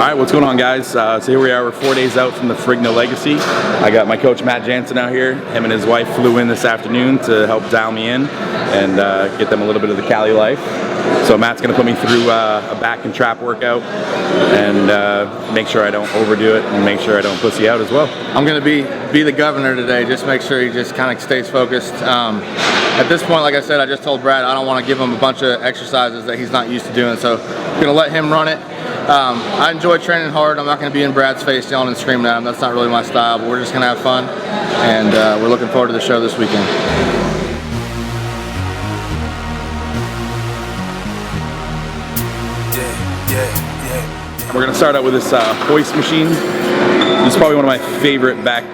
Alright, what's going on, guys? So here we are, we're 4 days out from the Ferrigno Legacy. I got my coach Matt Jansen out here. Him and his wife flew in this afternoon to help dial me in and get them a little bit of the Cali life. So Matt's going to put me through a back and trap workout and make sure I don't overdo it and make sure I don't pussy out as well. I'm going to be the governor today. Just make sure he just kind of stays focused. At this point, like I said, I just told Brad I don't want to give him a bunch of exercises that he's not used to doing, so I'm going to let him run it. I enjoy training hard. I'm not going to be in Brad's face yelling and screaming at him. That's not really my style, but we're just going to have fun, and we're looking forward to the show this weekend. We're going to start out with this hoist machine. This is probably one of my favorite back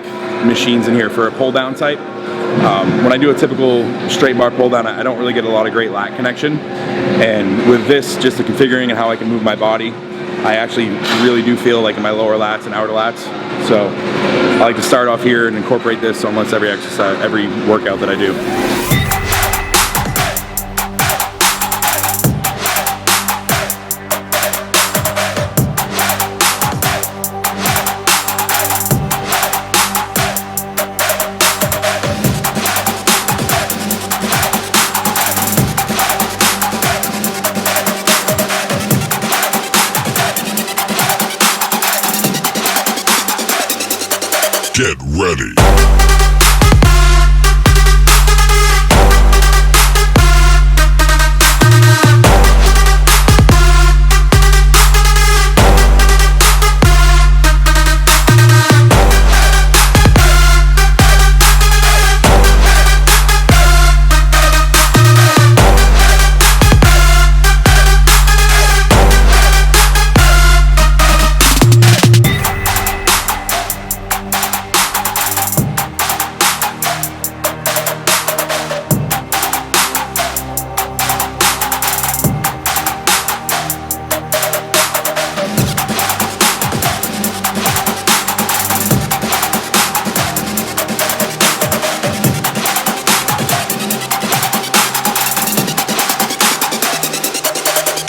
machines in here for a pull down type. When I do a typical straight bar pull down, I don't really get a lot of great lat connection. And with this, just the configuring and how I can move my body, I actually really do feel like in my lower lats and outer lats. So I like to start off here and incorporate this almost every exercise, every workout that I do. Get ready.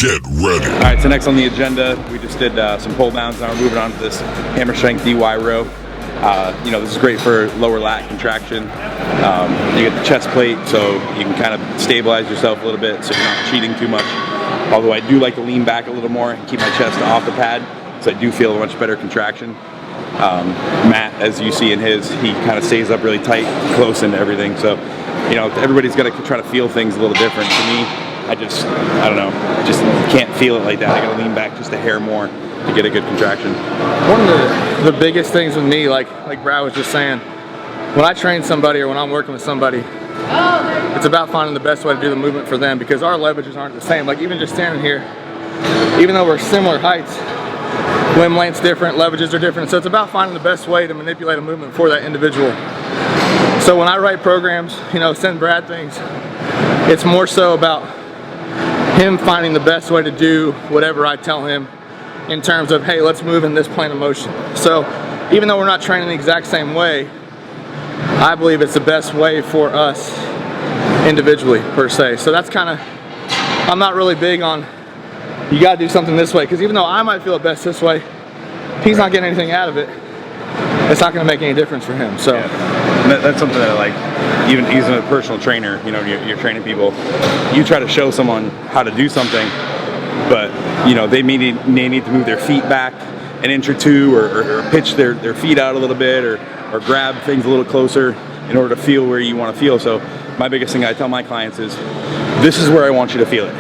Get ready. All right, so next on the agenda, we just did some pull downs. Now we're moving on to this hammer strength DY row. You know, this is great for lower lat contraction. You get the chest plate, so you can kind of stabilize yourself a little bit so you're not cheating too much. Although I do like to lean back a little more and keep my chest off the pad, so I do feel a much better contraction. Matt, as you see in his, he kind of stays up really tight, close into everything. So, you know, everybody's got to try to feel things a little different. For me, I don't know, I just can't feel it like that. I gotta lean back just a hair more to get a good contraction. One of the biggest things with me, like Brad was just saying, when I train somebody or when I'm working with somebody, it's about finding the best way to do the movement for them, because our leverages aren't the same. Like even just standing here, even though we're similar heights, limb length's different, leverages are different. So it's about finding the best way to manipulate a movement for that individual. So when I write programs, you know, send Brad things, it's more so about him finding the best way to do whatever I tell him in terms of, hey, let's move in this plane of motion. So even though we're not training the exact same way, I believe it's the best way for us individually per se. So that's kind of, I'm not really big on you gotta do something this way, because even though I might feel it best this way, if he's not getting anything out of it, it's not gonna make any difference for him. So that's something that, like, even a personal trainer, you know, you're training people, you try to show someone how to do something, but you know, they may need to move their feet back an inch or two, or pitch their feet out a little bit, or grab things a little closer in order to feel where you want to feel. So my biggest thing I tell my clients is, this is where I want you to feel it.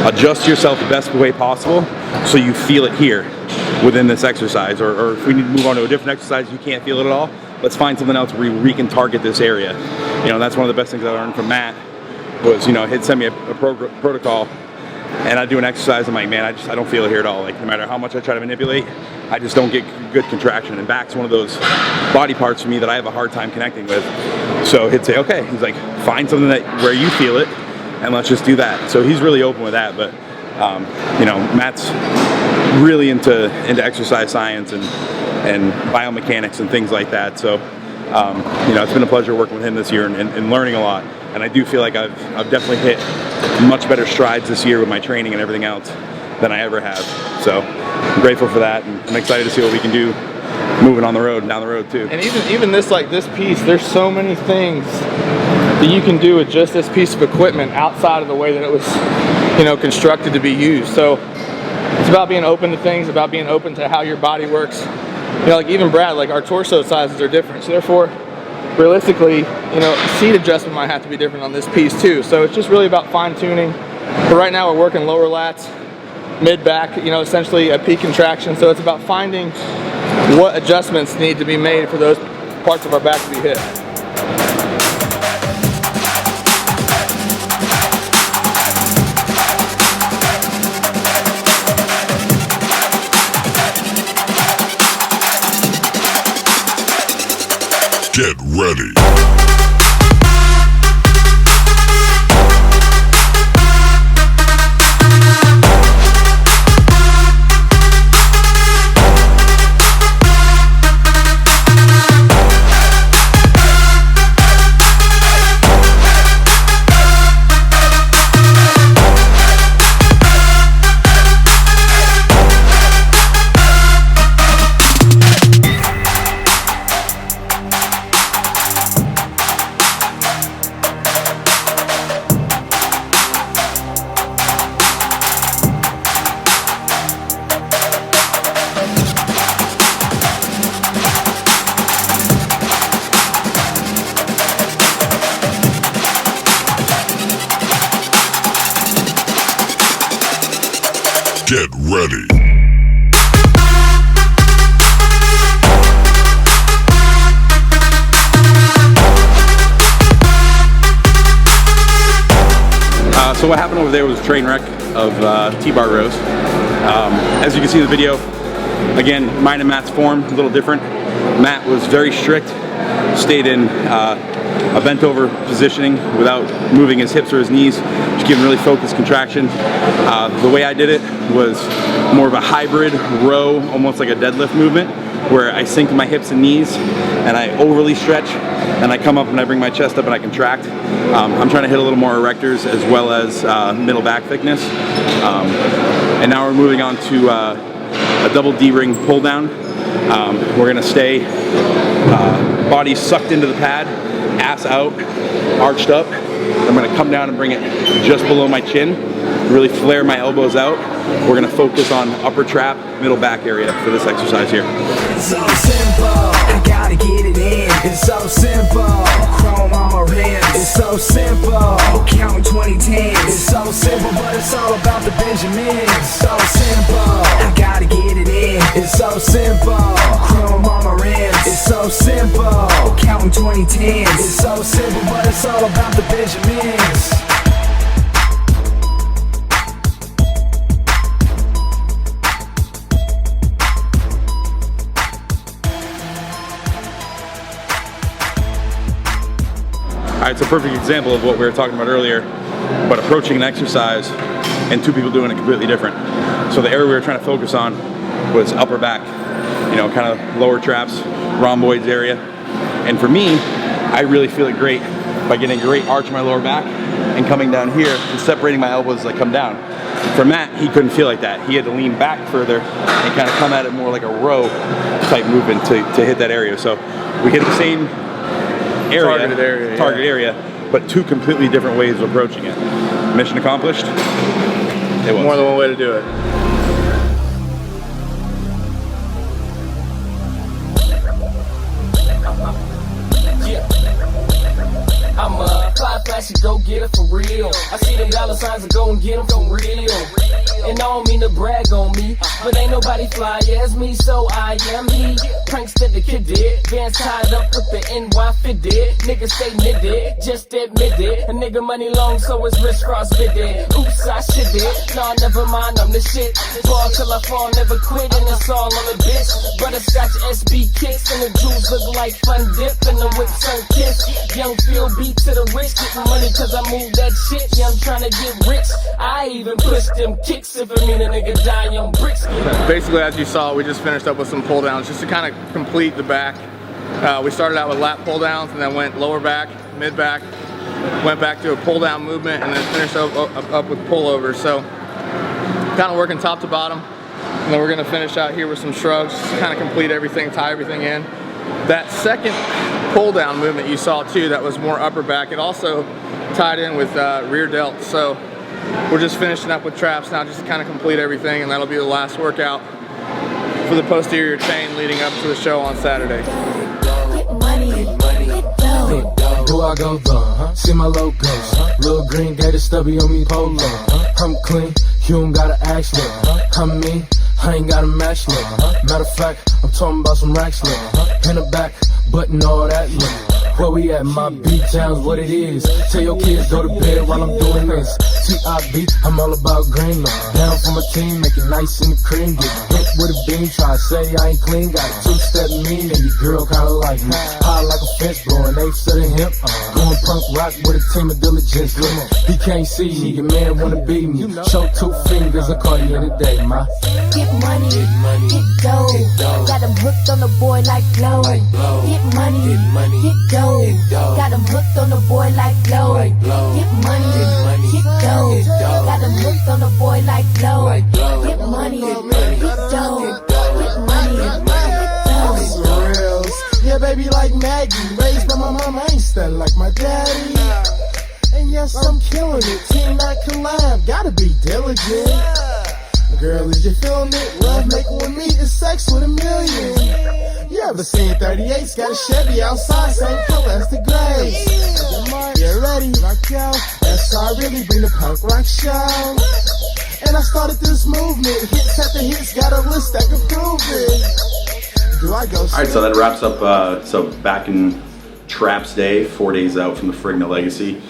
Adjust yourself the best way possible so you feel it here within this exercise, or if we need to move on to a different exercise, you can't feel it at all, let's find something else where we can target this area. You know, that's one of the best things I learned from Matt was, you know, he'd send me a protocol and I'd do an exercise, I'm like, man, I don't feel it here at all. Like, no matter how much I try to manipulate, I just don't get good contraction. And back's one of those body parts for me that I have a hard time connecting with. So he'd say, okay, he's like, find something where you feel it, and let's just do that. So he's really open with that. But you know, Matt's really into exercise science and biomechanics and things like that. So you know, it's been a pleasure working with him this year and learning a lot. And I do feel like I've definitely hit much better strides this year with my training and everything else than I ever have. So grateful for that, and I'm excited to see what we can do moving on the road, down the road too. And even this, like this piece, there's so many things that you can do with just this piece of equipment outside of the way that it was, you know, constructed to be used. So it's about being open to things, about being open to how your body works. You know, like even Brad, like our torso sizes are different. So therefore, realistically, you know, seat adjustment might have to be different on this piece too. So it's just really about fine tuning. But right now we're working lower lats, mid back, you know, essentially a peak contraction. So it's about finding what adjustments need to be made for those parts of our back to be hit. Get ready. Get ready. So what happened over there was a train wreck of T-bar rows. As you can see in the video, again, mine and Matt's form, a little different. Matt was very strict, stayed in a bent over positioning without moving his hips or his knees, just giving really focused contraction. The way I did it was more of a hybrid row, almost like a deadlift movement, where I sink my hips and knees and I overly stretch, and I come up and I bring my chest up and I contract. I'm trying to hit a little more erectors as well as middle back thickness. And now we're moving on to a double D-ring pull down. We're gonna stay body sucked into the pad, ass out, arched up. I'm gonna come down and bring it just below my chin, really flare my elbows out. We're gonna focus on upper trap, middle back area for this exercise here. It's so simple, I gotta get it in. It's so simple, chrome on my ribs. It's so simple, counting 2010s. It's so simple, but it's all about the Benjamins. So simple, I gotta get it in. It's so simple, chrome on my ribs. It's so simple, counting 2010s. It's so simple, but it's all about the Benjamins. It's a perfect example of what we were talking about earlier, but approaching an exercise and two people doing it completely different. So the area we were trying to focus on was upper back, you know, kind of lower traps, rhomboids area. And for me, I really feel it great by getting a great arch in my lower back and coming down here and separating my elbows as I come down. For Matt, he couldn't feel like that. He had to lean back further and kind of come at it more like a row type movement to hit that area. So we hit the same target area, but two completely different ways of approaching it. Mission accomplished. It was. More than one way to do it. I'm a fly flashy, go get it for real. I see them dollar signs and go and get them for real. And I don't mean to brag on me, but ain't nobody fly as me, so I am he. Pranks that the kid did, Vans tied up with the NY fitted. Niggas stay knitted, just admit it. A nigga money long, so his wrist cross-fitted. Oops, I shit it. Nah, never mind, I'm the shit. Ball till I fall, never quit, and it's all on the bitch. Butterscotch SB kicks, and the jewels look like fun dip, and the whip sun kiss. Young feel beat to the rich, getting money cause I move that shit. Yeah, I'm trying to get rich. I even push them kicks if it mean a nigga die on bricks. Basically, as you saw, we just finished up with some pull downs just to kind of complete the back. We started out with lat pull downs and then went lower back, mid back, went back to a pull down movement, and then finished up with pullovers. So kind of working top to bottom. And then we're gonna finish out here with some shrugs, kind of complete everything, tie everything in. That second pull down movement you saw too, that was more upper back, it also tied in with rear delt. So we're just finishing up with traps now just to kind of complete everything, and that'll be the last workout for the posterior chain leading up to the show on Saturday. Do I go dumb? See my logo, little green gator stubby on me polo. I'm clean, you don't gotta ask me. I'm me, I ain't gotta match me. Matter of fact, I'm talking about some racks in the back, button all that look. Where we at, my B-town's what it is. Tell your kids go to bed while I'm doing this. T.I.B., I'm all about green. Down for my team, make it nice in the cream. Get hit with a beam, try to say I ain't clean. Got a two-step mean, and your girl kinda like me. High like a fence, blowing 8 to the hip. Going punk rock with a team of diligence. Look, he can't see me, your man wanna beat me. Show 2 fingers, I call you in a day, ma. Get money, get dough. Got him hooked on the boy like glow. Get money, get dough. Got him hooked on the boy like glow. Get money, get dough. Got him hooked on the boy like glow. Get money, get dough. Get money, get dough. Reals. Yeah, baby, like Maggie. Raised by my mama, I ain't stunned like my daddy. And yes, I'm killing it. Team that collab, gotta be diligent. Girl, is you feeling it? Love making with me is sex with a million. You ever seen 38's got a Chevy outside, same color as the Grays. You ready? Rock out. That's how I really bring the punk rock show. And I started this movement. Hits after hits, got a list that can prove it. Do I go? All right, so that wraps up. So back in Traps Day, 4 days out from the Ferrigno Legacy.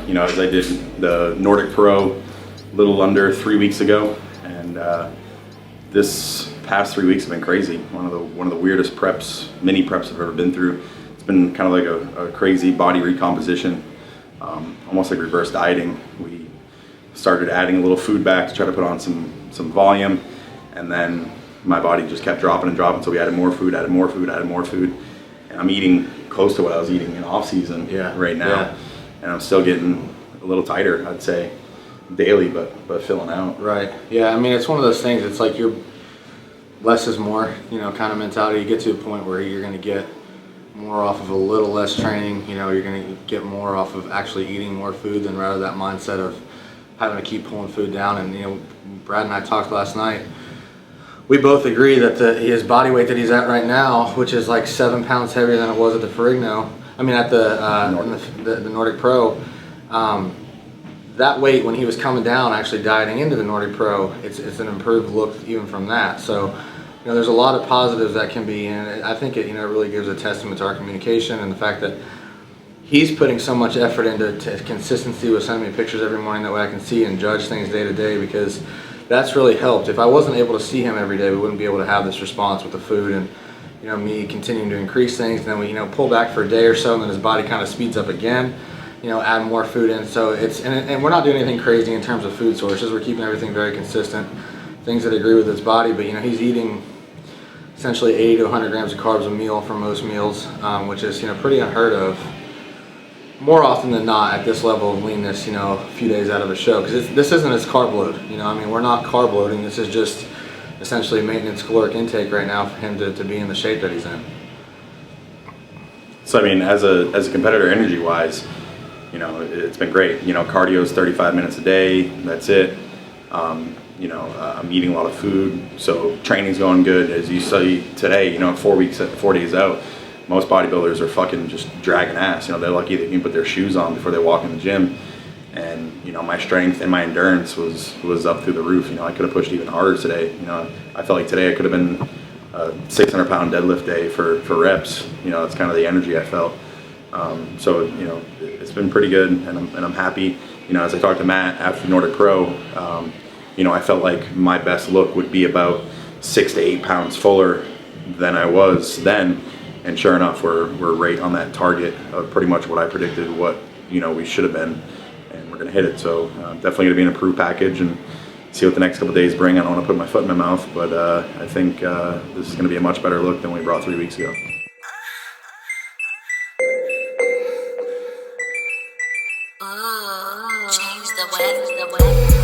You know, as I did the Nordic Pro a little under 3 weeks ago, and this past 3 weeks have been crazy. One of the weirdest preps, mini preps I've ever been through. It's been kind of like a crazy body recomposition, almost like reverse dieting. We started adding a little food back to try to put on some volume, and then my body just kept dropping and dropping. So we added more food, added more food, added more food, and I'm eating close to what I was eating in off season right now, and I'm still getting a little tighter, I'd say, daily, but filling out. Right. Yeah. I mean, it's one of those things. It's like you're less is more, you know, kind of mentality. You get to a point where you're going to get more off of a little less training. You know, you're going to get more off of actually eating more food than rather that mindset of having to keep pulling food down. And you know, Brad and I talked last night. We both agree that his body weight that he's at right now, which is like 7 pounds heavier than it was at the Ferrigno. I mean, at the Nordic Pro. That weight when he was coming down, actually dieting into the Nordic Pro, it's an improved look even from that. So, you know, there's a lot of positives that can be, and I think it, you know, really gives a testament to our communication and the fact that he's putting so much effort into consistency with sending me pictures every morning. That way I can see and judge things day to day, because that's really helped. If I wasn't able to see him every day, we wouldn't be able to have this response with the food, and you know, me continuing to increase things, and then we, you know, pull back for a day or so, and then his body kind of speeds up again. You know, add more food in. So it's, and we're not doing anything crazy in terms of food sources. We're keeping everything very consistent, things that agree with his body. But you know, he's eating essentially 80 to 100 grams of carbs a meal for most meals, which is, you know, pretty unheard of. More often than not at this level of leanness, you know, a few days out of a show, because this isn't his carb load. You know, I mean, we're not carb loading. This is just essentially maintenance caloric intake right now for him to be in the shape that he's in. So I mean, as a competitor, energy wise, you know, it's been great. You know, cardio is 35 minutes a day. That's it. You know, I'm eating a lot of food, so training's going good. As you see today, you know, 4 days out, most bodybuilders are fucking just dragging ass. You know, they're lucky they can put their shoes on before they walk in the gym. And you know, my strength and my endurance was up through the roof. You know, I could have pushed even harder today. You know, I felt like today I could have been a 600-pound deadlift day for reps. You know, that's kind of the energy I felt. So you know, it's been pretty good, and I'm happy. You know, as I talked to Matt after Nordic Pro, you know, I felt like my best look would be about 6 to 8 pounds fuller than I was then, and sure enough, we're right on that target of pretty much what I predicted, what, you know, we should have been, and we're gonna hit it. So definitely gonna be an improved package and see what the next couple of days bring. I don't want to put my foot in my mouth, but I think this is gonna be a much better look than we brought 3 weeks ago. Change the web.